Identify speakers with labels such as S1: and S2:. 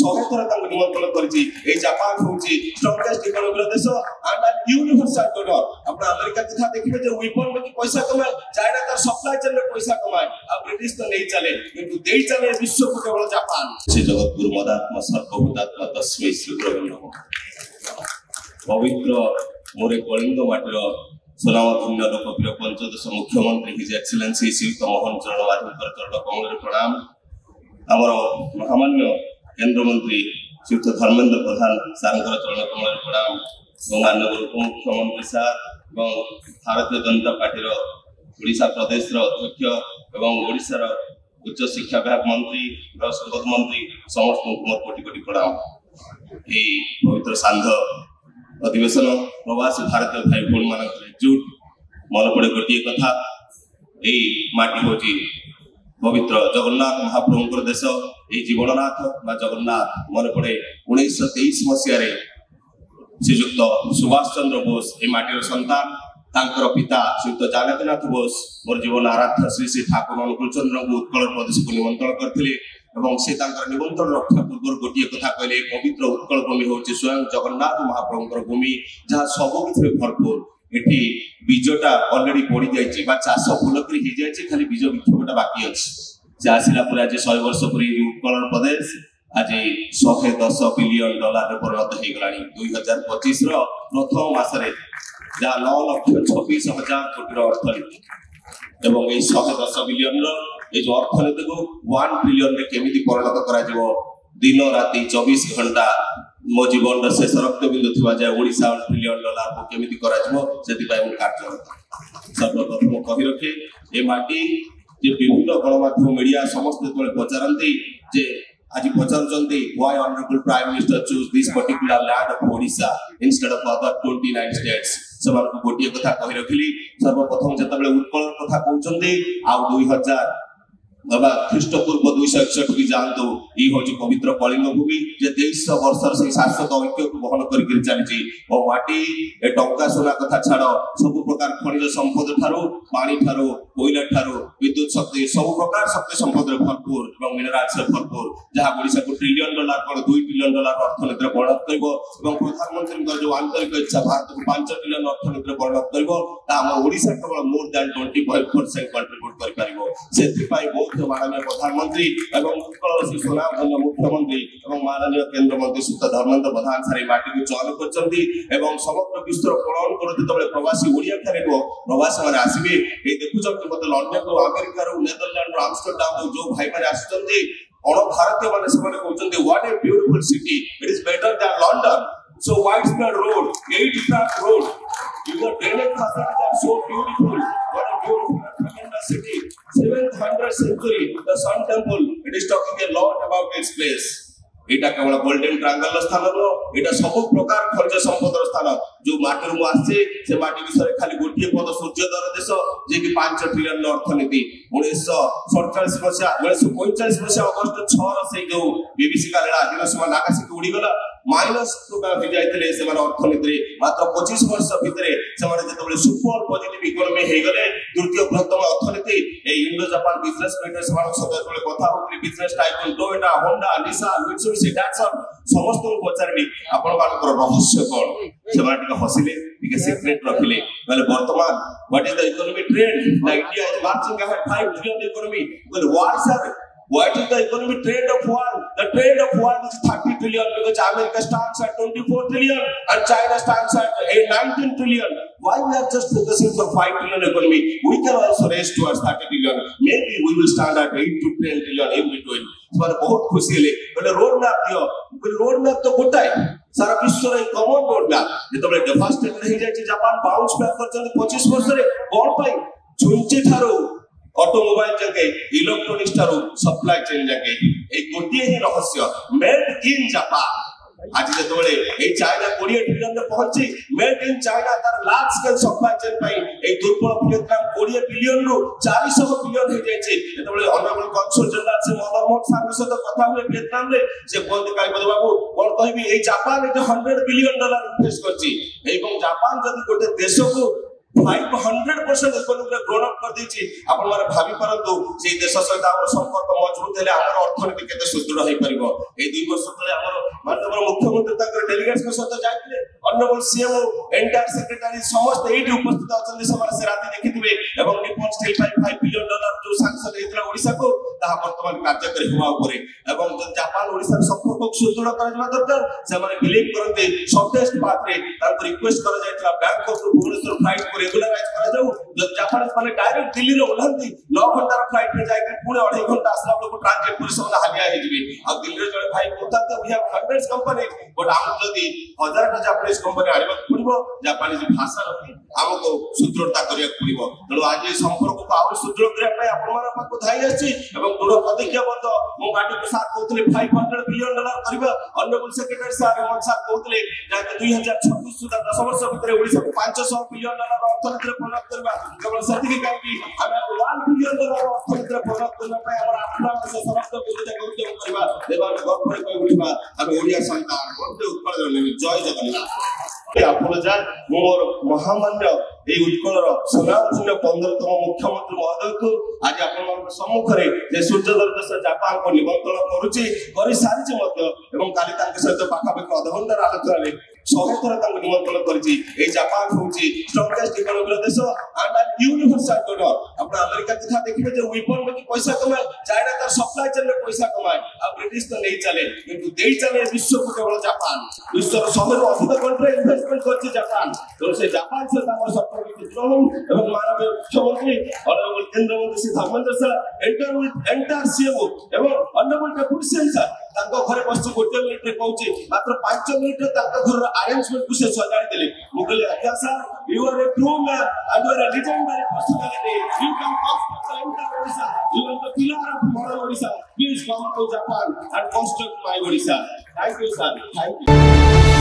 S1: 100 थर निमंत्रण करिछि A Japan होछि स्ट्रॉन्गेस्ट इकोनॉमिक देश एंड एन यूनिवर्सल डोनर अपना अमेरिका कथा देखिबे जे वेपन में पैसा कमाए चाइना तार सप्लाई चेन में पैसा कमाए आ ब्रिटिश तो नहीं चले किंतु देई चले विश्व को केवल जापान से जगत गुरु मदात्मा सर्वभूतात्मा तस्मै श्री गुरवे नमः पवित्र मोरे कलिंग माटीर सुनामधन्य लोकप्रिय पंचदश मुख्यमंत्री हिज एक्सीलेंसी श्रीयुक्त मोहन चरण माधवकर चरण कमल प्रणाम आमर महामान्य केंद्र मंत्री श्रीयुक्त धर्मेंद्र प्रधान सारंकर चरण कमल प्रणाम माननीय उपमुख्यमंत्री सार भारतीय जनता पार्टी ओडिशा प्रदेश अध्यक्ष एवं ओडिशार उच्च शिक्षा विभाग मंत्री संसद मंत्री समस्त मोर कोटि कोटि प्रणाम ये पवित्र सांध अधिवेशन प्रवासी भारतीय भाई भौणी मान एकजुट मन पड़े गोटे कथा यही माटी हूँ पवित्र जगन्नाथ महाप्रभुंर देश ये जीवननाथ बा जगन्नाथ मन पड़े 1923 मसीह श्रीजुक्त सुभाष चंद्र बोस ये माटीर संतान तांकर पिता श्रीयुक्त जानकीनाथ बोस मोर जीवन आराध्य श्री श्री ठाकुर अनुकूल चंद्र को उत्कल प्रदेश को निमंत्रण करते निमंत्रण रक्षा पूर्व गोटे कथा कहले पवित्र उत्कल भूमि हूँ स्वयं जगन्नाथ महाप्रभुंर भूमि जहाँ सबकि भरपूर एठी बीजटा ऑलरेडी पड़ी जाइए चाष फुलकरी हो जाए खाली बीज विक्षेपटा बाकी अच्छे से आसला पूरा आज 100 वर्ष पूरी उत्कल प्रदेश आज $110 बिलियन परिणत हो गला 2025 प्रथम मसरे जहाँ 9,26,000 कोटी अर्थनीति एवं 110 बिलियन ये जो अर्थनीति को 1 ट्रिलियन केमी परिणत कर दिन राति 24 घंटा मो जीवन शेष रक्तबिंदु थी जाए ओडिशा $1 ट्रिलियन को केमी कार्यरत सर्वप्रथम कही रखे ये माटी जे विभिन्न गणमाध्यम मीडिया समस्त जो पचारती जे आज पचारुचंती why honourable prime minister choose this particular land of Odisha instead of other 29 states समान को गोटे कथा कही रखिली सर्वप्रथम जतबेले उत्कल कथा कहउचंती आ 2000 बाबा ख्रीष्टपूर्व 261 की जानतो ये हूँ पवित्र कलिंग भूमि जे 2300 वर्षर से शाश्वत ऐक्य को बहन कर चली और माटी ए टंका सोना कथा छाड़ सब प्रकार खनिज संपद ठारू पानी ठारू कोयला ठारू विद्युत शक्ति सब प्रकार शक्ति संपद भरपूर और मिनराल से भरपूर जहाँ ओडिशा को $1 ट्रिलियन पर $2 ट्रिलियन अर्थनीति परिणत कर प्रधानमंत्री जो आंतरिक इच्छा भारत को $5 ट्रिलियन अर्थनीति परिणत कर ओडिशा केवल मोर दैन 25% कंट्रीब्यूट कर माननीय प्रधानमंत्री एवं उत्कल सुनामधन्य मुख्यमंत्री एवं माननीय केंद्र मंत्री श्रीयुक्त धर्मेंद्र प्रधान सारी माटी को चयन कर समग्र विश्व पलायन कर प्रवासी ओडिया खाली प्रवासी मैंने आसवे ये देखुं मत लंडन अमेरिका नेदरलैंड आमस्टरडाम जो भाई मैंने आसुच्च अण भारतीय मैंने कहते what a beautiful city it is better than London so widespread road 8 track road your drainage facilities are so beautiful. What a beautiful tremendous city. 7th century, the Sun Temple. It is talking a lot about its place. एटा केवल golden triangle स्थान रो एटा सब प्रकार खनिज संपद स्थान जो माटी रु आसे से माटी विषय खाली गोटिए पद सूर्योदय देश जे कि 5 ट्रिलियन अर्थनीति 1947 मसिया 1945 मसिया अगस्त 6 रो से जो बीबीसी कालेडा हिरोशिमा नागासाकी उड़ी गला माइनस टू हो जाइतले से माने अर्थनीति मात्र 25 वर्ष भितरे से माने जेतबले सुपर पॉजिटिव इकोनॉमी हे गले द्वितीय बृहत्तम अर्थनीति ए इंडो जापान बिजनेस मीटर से माने सब जेतबले कथा होतली business tycoon Toyota Honda Nissan Mitsubishi Datsun समस्त को पचारली आपण मानकर रहस्य कोन से माने टिके हसिले टिके सीक्रेट रखिले माने वर्तमान what is the economic trend the India is marching ahead 5 trillion economy well what is the economic trend of world? The trend of world is 30 trillion because America stands at 24 trillion and China stands at 19 trillion. Why we are just focusing for 5 trillion economy? We can also raise towards 30 trillion. Maybe we will stand at 8 to 10 trillion in between. So बहुत खुशी ले बोले road map दियो बोले road map तो गोटाए सारा विश्व रे कॉमन रोड मैप जेतबे डेवास्टेट रही जाय जापान बाउंस बैक करछन 25 वर्ष रे कोन पाई छुंचे थारो ऑटोमोबाइल जगे इलेक्ट्रॉनिक्स टारू सप्लाई चेन जगे एक गोटिए ही रहस्य मेड इन जापान आज जेतबेले ए चाइना 20 ट्रिलियन रे पहुंची मेड इन चाइना तार लार्ज स्केल सप्लाई चेन पाई ए दुर्बल वियतनाम 20 बिलियन रु 400 बिलियन हे जाय छै जेतबेले ऑनरेबल कंसुल जनरल से मदन मोहन साहब सहित कथा हुए वियतनाम रे से कोन कालीपद बाबू कोन कहबी A Japan A $100 billion invest करछि एवं जापान जदी गोटे देश को 500% ଇକୋନୋମିରେ ଗ୍ରୋନ୍ ଅପ୍ କରିଦେଇଛି। ଆପଣମାନେ ଭାବି ପାରନ୍ତୁ ସେଇ ଦେଶ ସହିତ ଆମର ସମ୍ପର୍କ ମଜବୁତ ହେଲେ ଆମର ଅର୍ଥନୀତି କେତେ ସୁଦୃଢ ହେଇପାରିବ। ଏଇ 2 ବର୍ଷ ତଳେ ଆମର ମାନ୍ୟବର ମୁଖ୍ୟମନ୍ତ୍ରୀ ତାଙ୍କର ଡେଲିଗେଟ୍ସଙ୍କ ସହିତ ଯାଇଥିଲେ। ଅନରେବଲ ସିଏମ୍ ଏନ୍ଟିଆର୍ ସେକ୍ରେଟାରୀ ସମସ୍ତେ ଏଇଠି ଉପସ୍ଥିତ ଅଛନ୍ତି। ସେମାନେ ସେ ରାତି ଦେଖିଥିବେ ଏବଂ ନିପନ ଷ୍ଟିଲ୍ ପାଇଁ $5 ବିଲିୟନ ଯୋଉ ସାଂସଦ ହେଇଥିଲା ଓଡ଼ିଶାକୁ ତାହା ବର୍ତ୍ତମାନ କାର୍ଯ୍ୟକାରୀ ହେବା ଉପରେ ଏବଂ ଜାପାନ ଓଡ଼ିଶାର ସମ୍ପର୍କକୁ ସୁଦୃଢ କରାଯିବା ଦରକାର। ସେମାନେ ବିଲିଭ୍ କରନ୍ତି ସର୍ଟେଷ୍ଟ ପାଥରେ ତାଙ୍କୁ ରିକ୍ୱେଷ୍ଟ କରାଯାଇଥିଲା ବ୍ୟାଙ୍କକରୁ ଭୁବନେଶ୍ୱର ଫ୍ଲାଇଟ୍କୁ ରେଗୁଲାରାଇଜ କରାଯାଉ। ଯଦି ଜାପାନିଜ ମାନେ ଡାଇରେକ୍ଟ ଦିଲ୍ଲୀରେ ଓହ୍ଲାନ୍ତି 9 ଘଣ୍ଟାର ଫ୍ଲାଇଟ୍ରେ ଯାଇକି ପୁଣି 2.5 ଘଣ୍ଟା ଆସିଲା ବେଳକୁ ଟ୍ରାନ୍ଜିଟ୍ କରି ସେମାନେ ହାଲିଆ ହେଇଯିବେ। ଆଉ ଦିଲ୍ଲୀରେ ଜଣେ ଭାଇ କହୁଥାନ୍ତି we have hundreds companies but ଆମକୁ ଯଦି 1000ଟା ଜାପାନିଜ କମ୍ପାନୀ ଆଣିବାକୁ ପଡ଼ିବ ଜାପାନିଜ ଭାଷା ରଖି ଆମକୁ ସୁଦୃଢ଼ତା କରିବାକୁ ପଡ଼ିବ। ତେଣୁ ଆଜି ଏହି ସମ୍ପର୍କକୁ ଆହୁରି ସୁଦୃଢ଼ କରିବା ପାଇଁ ଆପଣମାନଙ୍କ ପାଖକୁ ଧାଇଁ ଆସିଛି ଏବଂ ଦୃଢ଼ ପ୍ରତିଜ୍ଞାବଦ୍ଧ। ମୁଁ ମାଟିକୁ ସାର୍ କହୁଥିଲେ $500 ବିଲିୟନ କରିବା। ଅନରେବଲ ସେକ୍ରେଟାରୀ ସାର୍ ହେମନ୍ତ ସାର୍ କହୁଥିଲେ ଯାହାକି 2026 ସୁଦ୍ଧା 10 ବର୍ଷ ଭିତରେ ଓଡ଼ିଶାକୁ $500 ବିଲିୟନ ଅର୍ଥନୀତିରେ ପରିଣତ କରିବା। କେବଳ ସେତିକି କାହିଁକି ଆମେ $1 ବିଲିୟନ ଅର୍ଥନୀତିରେ ପରିଣତ କରିବା ପାଇଁ ଆମର 8 ମାସ ସମସ୍ତ ବିରୋଧୀକୁ ଉଦ୍ୟମ କରିବା ଏବଂ ଗର୍ବରେ କହି ଉଠିବା ଆମେ ଓଡ଼ିଆ ସହିତ ଗୋଟେ ଉତ୍କଳ ଜୟ ଜଗନ୍ନାଥ। ଆପଣ ଯାଏ ମୁଁ ମୋର ମହାମାନ୍ୟ এই উৎকলর সুনামধন্য 15তম মুখ্যমন্ত্রী মহোদয়কে আজ আপনার সম্মুখে যে সূর্যোদয় দেশ জাপানকে নিমন্ত্রণ করুছি করে সারিছি এবং কালি তাঙ্ক সহিত পাখাপাখি অধঘণ্টার আলোচনায় 100 থর তাঙ্ক নিমন্ত্রণ করেছি। এই জাপান হচ্ছে স্ট্রংগেস্ট ইকোনমির দেশ and an universal donor। আপনার আমেরিকা কথা দেখবে যে উইপন में पैसा कमाए चाइना তার सप्लाई चेन में पैसा कमाए আর ব্রিটিশ তো নেই চলে কিন্তু দেই চলে বিশ্বকে কেবল জাপান। বিশ্বর 100 ରୁ ଅଧିକ কন্ট্রি ইনভেস্টমেন্ট করছে জাপান। তো সেই জাপান সহ আমার সম্পর্ক দৃঢ় এবং মাননীয় মুখ্যমন্ত্রী অনারেবল কেন্দ্রমন্ত্রী Shri Dharmendra sir entire CM এবং অনারেবল ডেপুটি সিএম স্যার তাঙ্ক ঘরে বসছি 1 মিনিটରେ কହୁଛି ମାତ୍ର 5 ମିନିଟରେ ତାଙ୍କ ଘରର ଆରେଞ୍ଜମେଣ୍ଟକୁ ସେ ସଜାଡ଼ି ଦେଲେ। ମୁଁ କହିଲି ଆଜ୍ଞା sir you are a true man and you are a legendary personality, you can construct the Odisha, you are the pillar of modern Odisha, please come to Japan and construct my Odisha. Thank you sir, thank you।